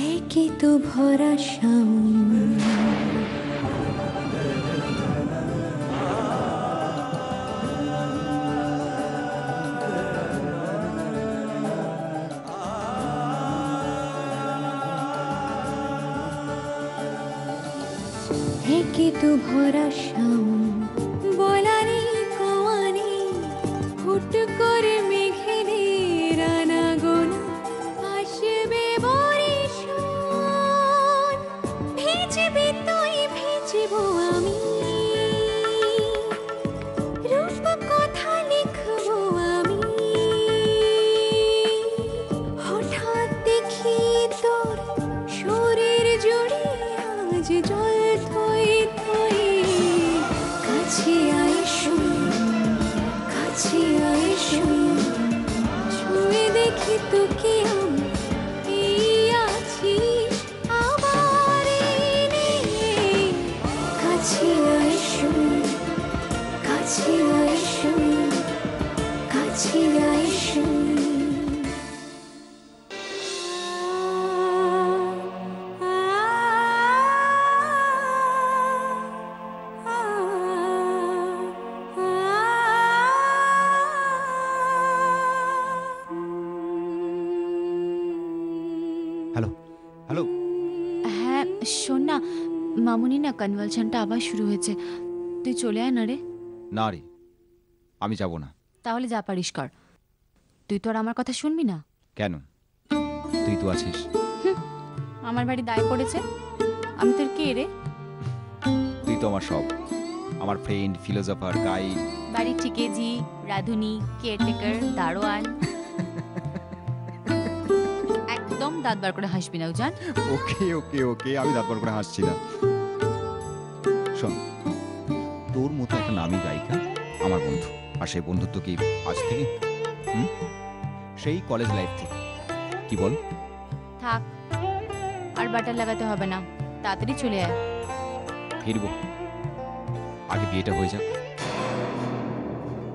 একে তো ভরা শাওন, একে তো ভরা শাওন, বলারে কোয়ানে হুট করে মেঘেদের আনাগোনা আসবে বরিশান, ভিজবি তুই ভিজব আমি, রূপ কথা লিখব আমি, হঠাৎ দেখি তোর শরীর জুড়ে আজ জল থই থই, কাছে আয় শুন, কাছে আয় শুন, ছুঁয়ে দেখি তোকে আমি, এই আছি আবার নেই, কাছে আয় শুন, কাছে আয় শুন, কাছে আয় শুন। হ্যালো হ্যালো, হ্যাঁ শোন না, মামুনি না কনভালশনটা আবার শুরু হয়েছে, তুই চলে আয় না রে। না রে, আমি যাব না। তাহলে যা পারিস কর, তুই তো আর আমার কথা শুনবি না। কেন? তুই তো আছিস। আমার বাড়ি দায় পড়েছে, আমি তোর কে রে? তুই তো আমার সব, আমার ফ্রেন্ড, ফিলোসফার, গাইড। বাড়ির ঠিকেজি, রাঁধুনি, কেয়ারটেকার, দারোয়ান। একদম দাঁত বার করে হাসবি না উজান। ওকে ওকে ওকে, আমি দাঁত বার করে হাসছি না। শোন, তোর মতো একটা নামী গায়িকা আমার বন্ধু, আর সেই বন্ধুত্ব কি আজ থেকে? সেই কলেজ লাইফ থেকে। কি বল? থাক, আর বাটার লাগাতে হবে না, তাড়াতাড়ি চলে আয়। ফিরবো, আগে বিয়েটা হয়ে যাক।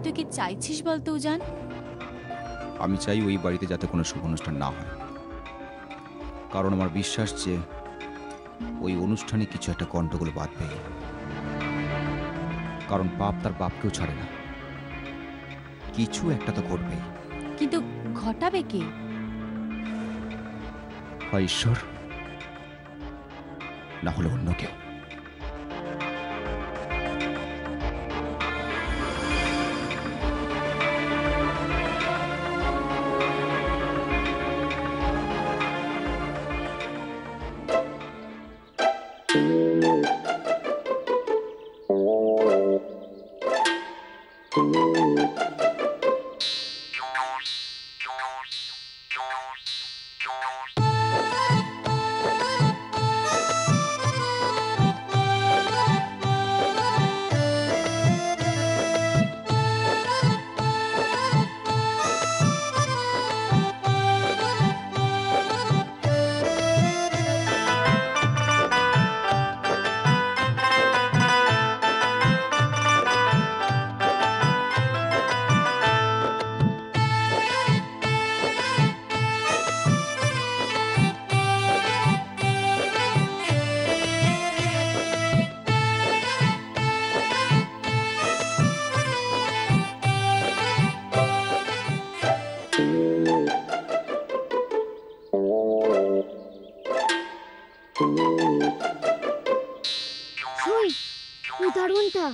তুই কি চাইছিস বলতো উজান? আমি চাই ওই বাড়িতে যাতে কোনো শুভ অনুষ্ঠান না হয়, কারণ আমার বিশ্বাস যে ওই অনুষ্ঠানে কিছু একটা গন্ডগোল বাঁধবে, কারণ বাপ তার বাপকেও ছাড়ে না, কিছু একটা তো ঘটবেই। কিন্তু ঘটাবে কে? হয় ঈশ্বর, না হলে অন্য কেউ। ওই দারোয়ানটা।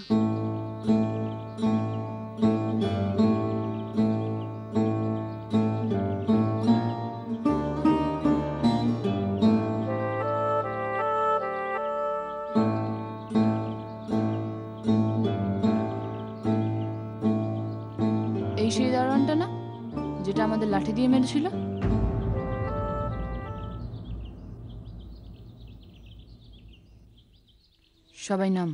এই সেই দারোয়ানটা না, যেটা আমাদের লাঠি দিয়ে মেরেছিল? সবাই নাম।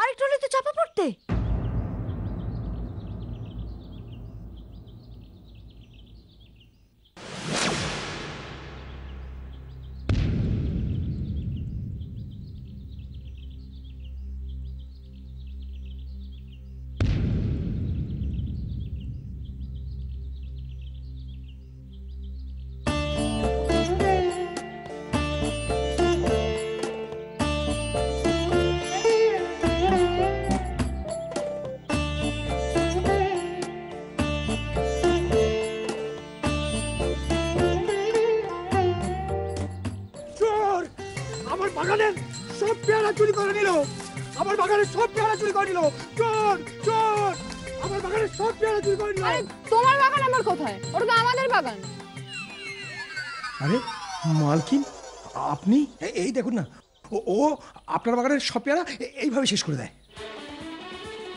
আরেকটু হলে তো চাপা পড়তে। চোর আমার বাগানের সব পেয়ারা চুরি করে নিল, আমার বাগানের সব পেয়ারা চুরি করে নিল। চোর চোর আমার বাগানের সব পেয়ারা চুরি করে নিল। তোমার বাগান আমার কোথায়? ওটা তো আমাদের বাগান। আরে মালকিন আপনি এই দেখুন না, ও আপনার বাগানের সব পেয়ারা এইভাবে শেষ করে দেয়।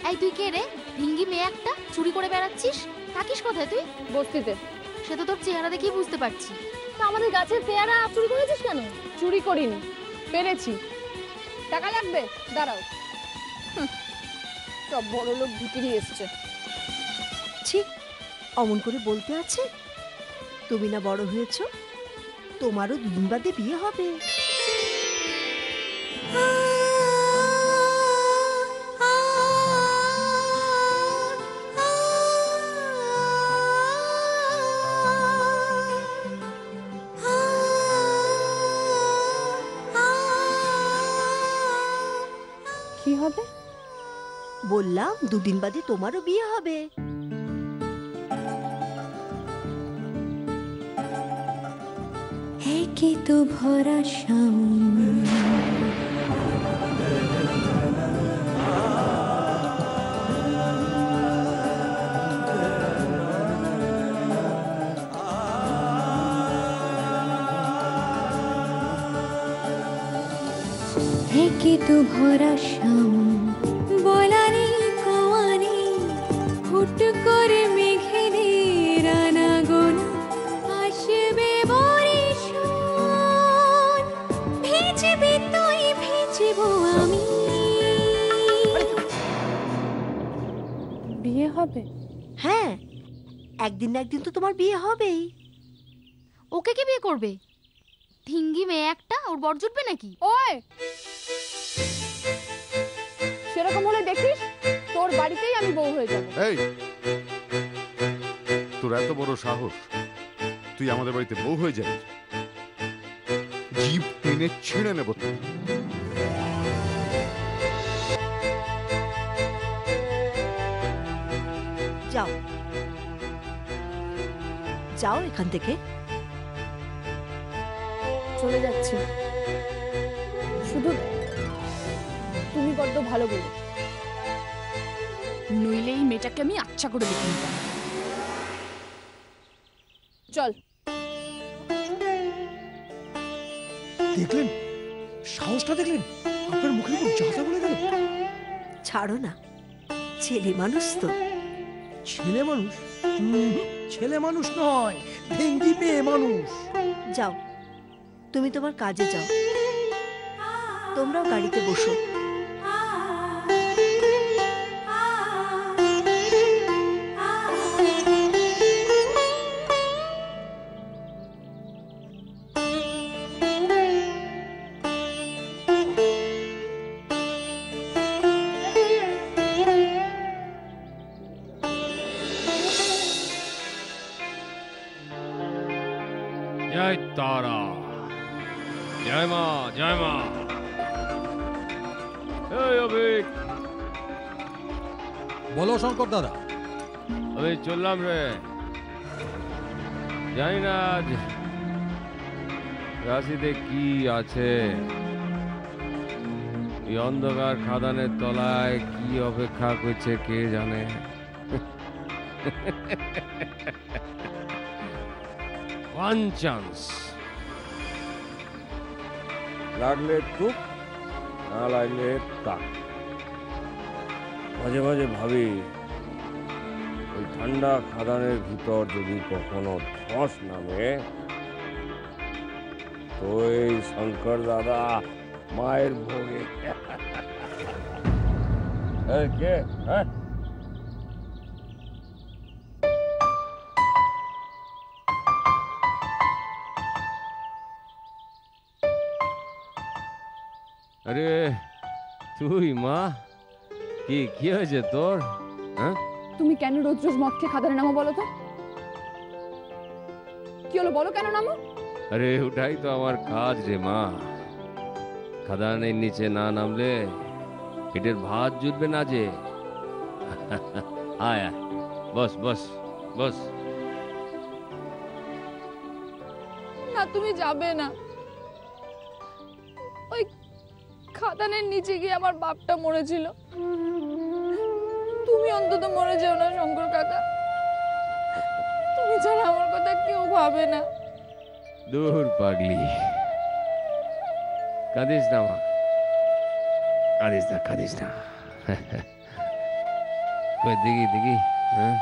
এই তুই কে রে? ভিঙ্গি মেয়ে একটা, চুরি করে বেড়াচ্ছিস? থাকিস কোথায় তুই? বস্তিতে। সে তো তোর চেহারা দেখেই বুঝতে পারছি। তা আমাদের গাছের পেয়ারা চুরি করেছিস কেন? চুরি করিনি, পেরেছি। টাকা লাগবে? দাঁড়াও। সব বড় লোক ভিকিরি এসছে। ছি, অমন করে বলতে আছে? তুমি না বড় হয়েছো, তোমারও দুদিন বাদে বিয়ে হবে। কি হবে? বললাম দুদিন বাদে তোমারও বিয়ে হবে। একে তো ভরা সাউন, একে তো ভরা সাউন, বলানি কওয়ানি হুট করে মেঘেদের আনাগোনা, আসবে বরিশান, ভিজবি তুই ভিজব আমি। বিয়ে হবে? হ্যাঁ, একদিন না একদিন তো তোমার বিয়ে হবেই। ওকে কে বিয়ে করবে? ভিঙ্গি মেয়ে একটা, ওর বর জুটবে নাকি? ওই সেরকম হলে দেখিস তোর বাড়িতেই আমি বউ হয়ে যাব। এই তোর এত বড় সাহস, তুই আমাদের বাড়িতে বউ হয়ে যাবি? জিভ টেনে ছিঁড়ে নেব তুই। যাও যাও এখান থেকে। চলে যাচ্ছি, শুধু তুমি বড্ড ভালো বলে, নইলে এই মেয়েটাকে আমি আচ্ছা করে দেখে নিতাম। চল। দেখলেন সাহসটা, দেখলেন আপনার মুখের উপর যাতা বলে গেল। ছাড়ো না, ছেলে মানুষ তো। ছেলে মানুষ? ছেলে মানুষ নয়, ভেঙ্গি মেয়ে মানুষ। যাও, তুমি তোমার কাজে যাও, তোমরাও গাড়িতে বসো। জয় তারা, জয় মা, জয় মা। এই অভিক, বলো শঙ্কর দাদা। আমি চললাম রে। জানি না আজ রাশিতে কি আছে, এই অন্ধকার খাদানের তলায় কি অপেক্ষা করছে কে জানে। ওয়ান চান্স, লাগলে টুক, না লাগলে তাক। মাঝে মাঝে ভাবি ওই ঠান্ডা খাদানের ভিতর যদি কখনো ধস নামে, তো এই শঙ্কর দাদা মায়ের ভোগে কে? হ্যাঁ? আরে তুই মা, কি হয়েছে তোর? হ্যাঁ, তুমি কেন রোজ রোজ মদ খেয়ে খাদানে নামো বলো তো? কি হলো বলো, কেন নামো? আরে ওটাই তো আমার কাজ রে মা। খাদানের নিচে না নামলে পেটের ভাত জুটবে না যে। আয় আয়, বস বস বস। না তুমি যাবে না। ওই খাদানের নিচে গিয়ে আমার বাপটা মরেছিল। তুমি অন্তত মরে যেও না শঙ্কর কাকা। তুমি ছাড়া আমার কথা কেউ ভাবে না। দূর পাগলি, কাঁদিস না মা, কাঁদিস না কাঁদিস না। কই দেখি দেখি। হ্যাঁ,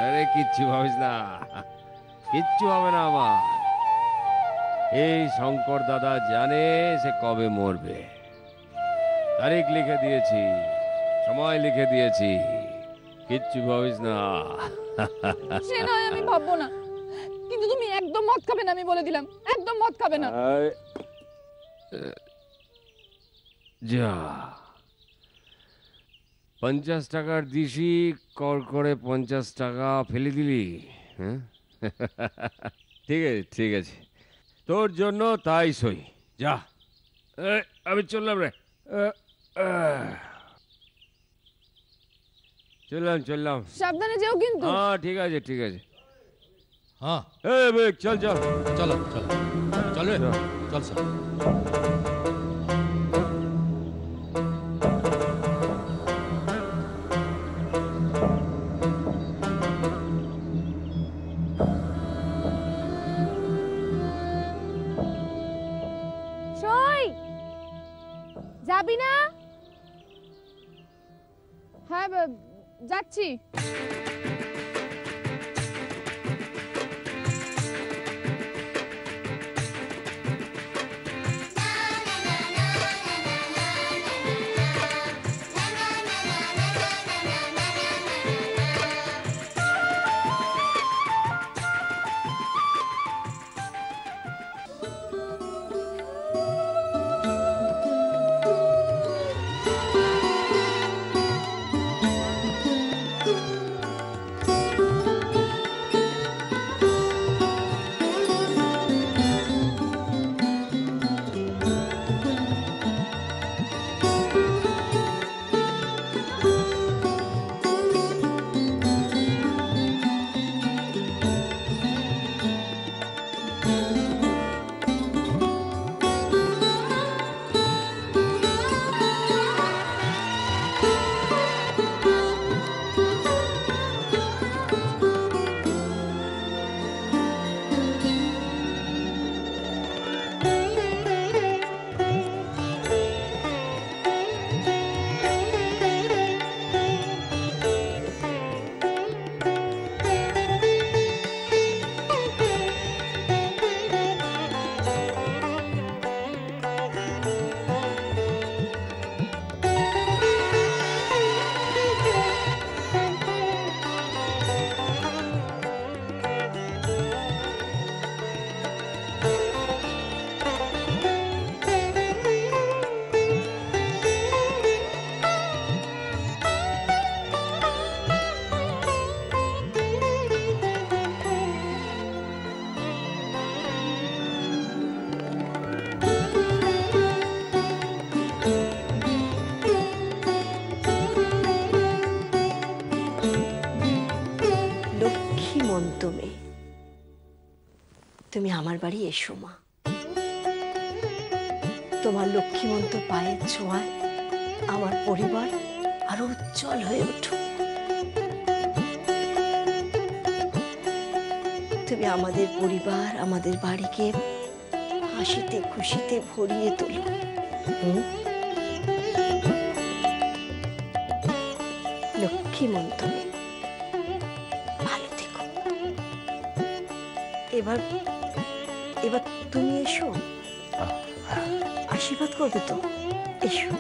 আরে কিচ্ছু ভাবিস না, কিচ্ছু হবে না আমার। এই শঙ্কর দাদা জানে সে কবে মরবে। তারিখ লিখে দিয়েছি, সময় লিখে দিয়েছি, কিচ্ছু ভাবিস না। সে নয় আমি ভাববো না, কিন্তু তুমি একদম মদ খাবে না, আমি বলে দিলাম একদম মদ খাবে না। যা 50 টাকার দিশি কর করে 50 টাকা ফেলে দিলি। হ্যাঁ, ঠিক আছে ঠিক আছে, তোর জন্য তাই সই। যা, আমি চললাম রে। চললাম। সাবধানে যেও কিন্তু। হ্যাঁ ঠিক আছে ঠিক আছে। हाँ চল চল चलो चलो चल रे चल सर সই যাবি না? হ্যাঁ যাচ্ছি। তুমি তুমি আমার বাড়ি এসো মা। তোমার লক্ষ্মীমন্ত পায়ের ছোঁয়ায় আমার পরিবার আরো উজ্জ্বল হয়ে উঠুক। তুমি আমাদের পরিবার, আমাদের বাড়িকে হাসিতে খুশিতে ভরিয়ে তোলো। লক্ষ্মীমন্ত ভালো থেকো। এবার এবার তুমি এসো, আশীর্বাদ করবে তো, এসো।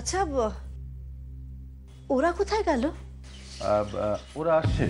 আচ্ছা ওরা কোথায় গেল? ওরা আসছে।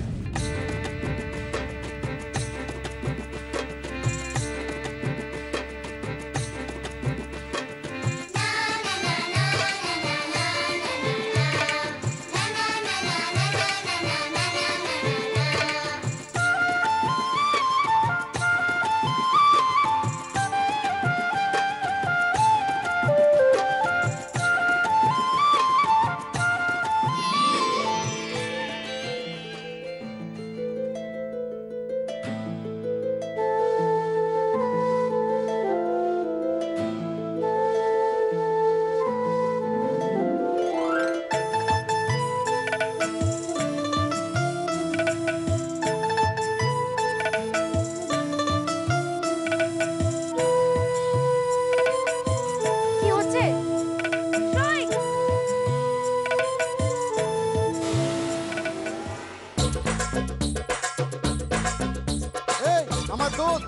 আমার দুধ।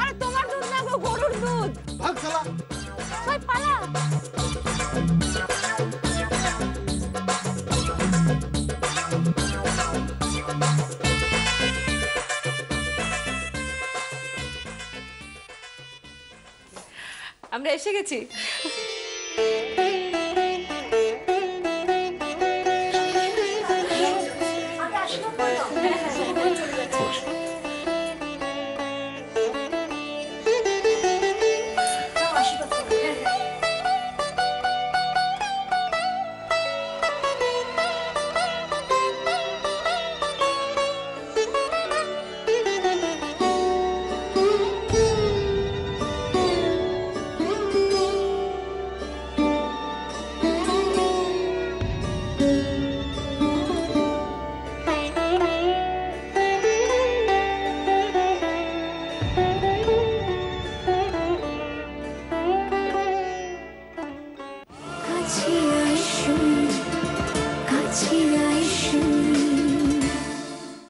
আরে তোমার দুধ না গো, গরুর দুধ। ভাগ শালা। ওই পালা। আমরা এসে গেছি। কাছে আসো, কাছে